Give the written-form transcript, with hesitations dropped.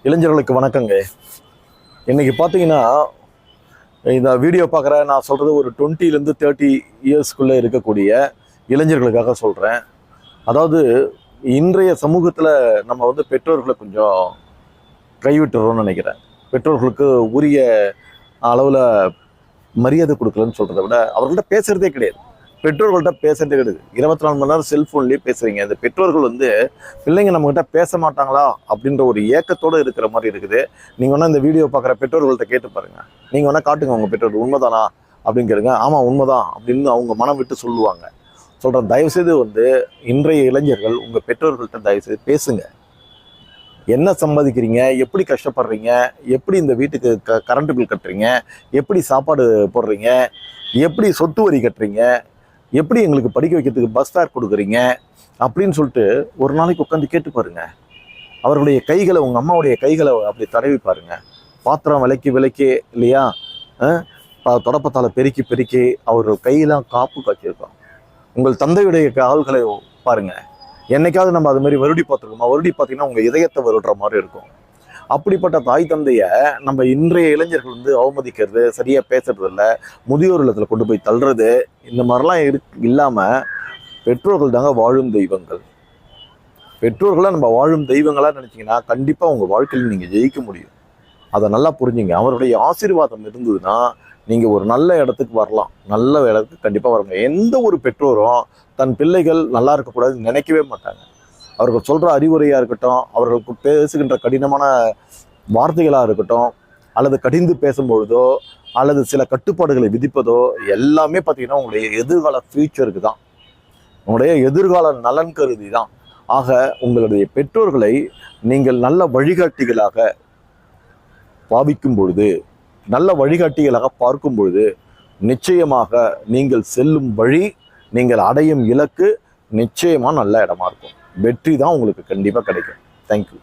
இளைஞர்களுக்கு வணக்கங்க. இன்னைக்கு பார்த்தீங்கன்னா இந்த வீடியோ பார்க்குற நான் சொல்கிறது ஒரு 20 to 30 இயர்ஸ்க்குள்ளே இருக்கக்கூடிய இளைஞர்களுக்காக சொல்கிறேன். அதாவது இன்றைய சமூகத்தில் நம்ம பெற்றோர்களை கொஞ்சம் கைவிட்டுறோம்னு நினைக்கிறேன். பெற்றோர்களுக்கு உரிய அளவில் மரியாதை கொடுக்கலன்னு சொல்கிறத விட அவர்கள்ட்ட பேசுகிறதே கிடையாது. பெற்றோர்கள்ட்ட பேசுறதே கிடையாது. 24 மணி நேரம் செல்ஃபோன்லேயே பேசுகிறீங்க. இந்த பெற்றோர்கள் பிள்ளைங்க நம்மகிட்ட பேச மாட்டாங்களா அப்படின்ற ஒரு ஏக்கத்தோடு இருக்கிற மாதிரி இருக்குது. நீங்கள் வேணால் இந்த வீடியோ பார்க்குற பெற்றோர்கள்ட்ட கேட்டு பாருங்கள். நீங்கள் வேணால் காட்டுங்க உங்கள் பெற்றோர் உண்மைதானா அப்படின்னு கேளுங்க. ஆமாம் உண்மைதான் அப்படின்னு அவங்க மனம் விட்டு சொல்லுவாங்க. சொல்கிறேன், தயவுசெய்து இன்றைய இளைஞர்கள் உங்கள் பெற்றோர்கள்ட்ட தயவுசெய்து பேசுங்க. என்ன சம்பாதிக்கிறீங்க, எப்படி கஷ்டப்படுறீங்க, எப்படி இந்த வீட்டுக்கு கரண்ட் பில் கட்டுறீங்க, எப்படி சாப்பாடு போடுறீங்க, எப்படி சொத்து வரி கட்டுறீங்க, எப்படி எங்களுக்கு படிக்க வைக்கிறதுக்கு பஸ் ஃபேர் கொடுக்குறீங்க அப்படின்னு சொல்லிட்டு ஒரு நாளைக்கு உட்காந்து கேட்டு பாருங்க. அவர்களுடைய கைகளை, உங்கள் அம்மாவுடைய கைகளை அப்படி தடவி பாருங்க. பாத்திரம் விலைக்கு இல்லையா, தொடப்பத்தால் பெருக்கி பெருக்கி அவர்கள் கையெல்லாம் காப்பு காய்ச்சிருக்கோம். உங்கள் தந்தையுடைய கால்களை பாருங்க. என்னைக்காவது நம்ம அது மாதிரி வருடி பார்த்துருக்கோமா? வருடி பார்த்தீங்கன்னா உங்கள் இதயத்தை வருடுற மாதிரி இருக்கும். அப்படிப்பட்ட தாய் தந்தையை நம்ம இன்றைய இளைஞர்கள் அவமதிக்கிறது, சரியாக பேசுறது இல்லை, முதியோர் இல்லத்தில் கொண்டு போய் தள்ளுறது, இந்த மாதிரிலாம் இல்லாமல் பெற்றோர்கள் தாங்க வாழும் தெய்வங்கள். பெற்றோர்களை நம்ம வாழும் தெய்வங்களாக நினச்சிங்கன்னா கண்டிப்பாக உங்கள் வாழ்க்கையில் நீங்கள் ஜெயிக்க முடியும். அதை நல்லா புரிஞ்சுங்க. அவருடைய ஆசீர்வாதம் இருந்ததுன்னா நீங்கள் ஒரு நல்ல இடத்துக்கு வரலாம். நல்ல இடத்துக்கு கண்டிப்பாக வரங்க. எந்த ஒரு பெற்றோரும் தன் பிள்ளைகள் நல்லா இருக்கக்கூடாதுன்னு நினைக்கவே மாட்டாங்க. அவர்கள் சொல்கிற அறிவுரையாக இருக்கட்டும், அவர்களுக்கு பேசுகின்ற கடினமான வார்த்தைகளாக இருக்கட்டும், அல்லது கடிந்து பேசும்பொழுதோ அல்லது சில கட்டுப்பாடுகளை விதிப்பதோ எல்லாமே பார்த்தீங்கன்னா உங்களுடைய எதிர்கால ஃபியூச்சருக்கு தான், உங்களுடைய எதிர்கால நலன் கருதி தான். ஆக உங்களுடைய பெற்றோர்களை நீங்கள் நல்ல வழிகாட்டிகளாக பாவிக்கும் பொழுது, நல்ல வழிகாட்டிகளாக பார்க்கும் பொழுது நிச்சயமாக நீங்கள் செல்லும் வழி, நீங்கள் அடையும் இலக்கு நிச்சயமாக நல்ல இடமா இருக்கும். வெற்றி தான் உங்களுக்கு கண்டிப்பாக கிடைக்கும். தேங்க்யூ.